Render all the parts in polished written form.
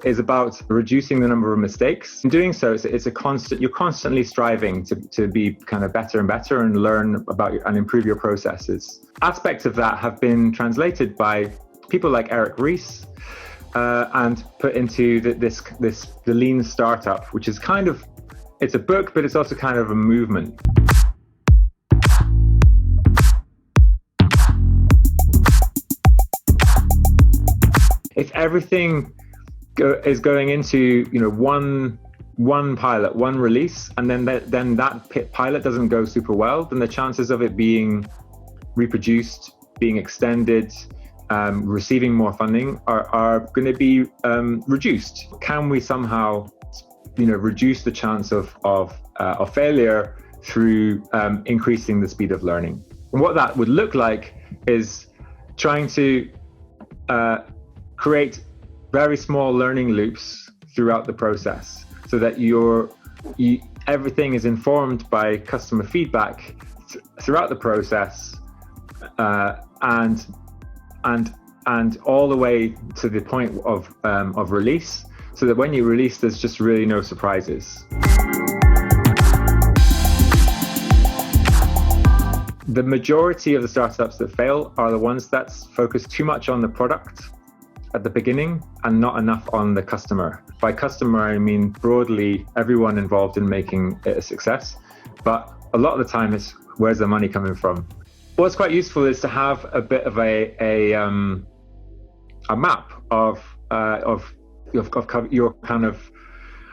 is about reducing the number of mistakes. In doing so, it's a constant, you're constantly striving to be kind of better and better and learn about and improve your processes. Aspects of that have been translated by people like Eric Ries and put into the Lean Startup, which is kind of, it's a book, but it's also kind of a movement. If everything is going into one pilot, one release, and then that pilot doesn't go super well, then the chances of it being reproduced, being extended, receiving more funding are going to be reduced. Can we somehow reduce the chance of failure through increasing the speed of learning? And what that would look like is trying to create very small learning loops throughout the process, so that everything is informed by customer feedback throughout the process, and all the way to the point of release, so that when you release, there's just really no surprises. The majority of the startups that fail are the ones that focus too much on the product at the beginning and not enough on the customer. By customer, I mean broadly everyone involved in making it a success, but a lot of the time it's where's the money coming from. What's quite useful is to have a bit of a map of your kind of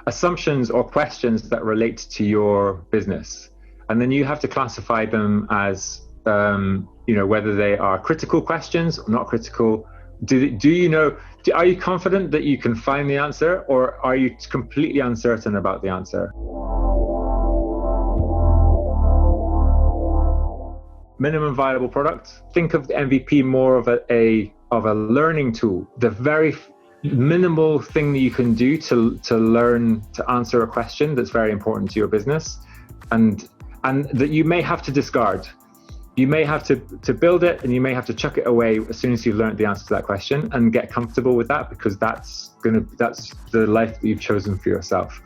assumptions or questions that relate to your business, and then you have to classify them as whether they are critical questions or not critical. Are you confident that you can find the answer, or are you completely uncertain about the answer? Minimum viable product. Think of the MVP more of a learning tool. The very minimal thing that you can do to learn to answer a question that's very important to your business, and that you may have to discard. You may have to build it, and you may have to chuck it away as soon as you've learned the answer to that question, and get comfortable with that, because that's the life that you've chosen for yourself.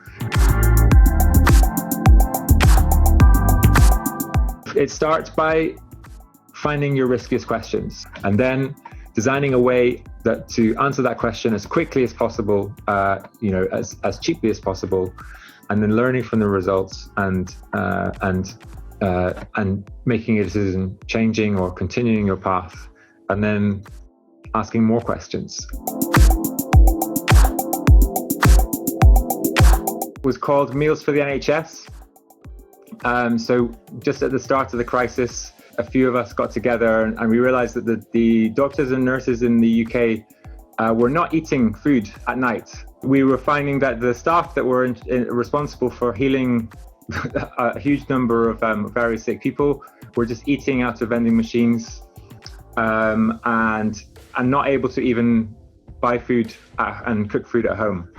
It starts by finding your riskiest questions, and then designing a way to answer that question as quickly as possible, as cheaply as possible, and then learning from the results and making a decision, changing or continuing your path, and then asking more questions. It was called Meals for the NHS. So just at the start of the crisis, a few of us got together and we realized that the doctors and nurses in the UK were not eating food at night. We were finding that the staff that were responsible for healing a huge number of very sick people were just eating out of vending machines, and not able to even buy food and cook food at home.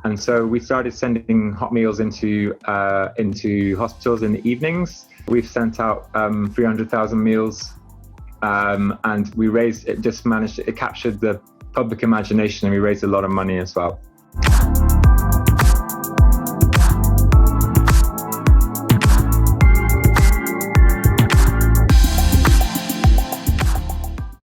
And so we started sending hot meals into hospitals in the evenings. We've sent out 300,000 meals, and it captured the public imagination, and we raised a lot of money as well.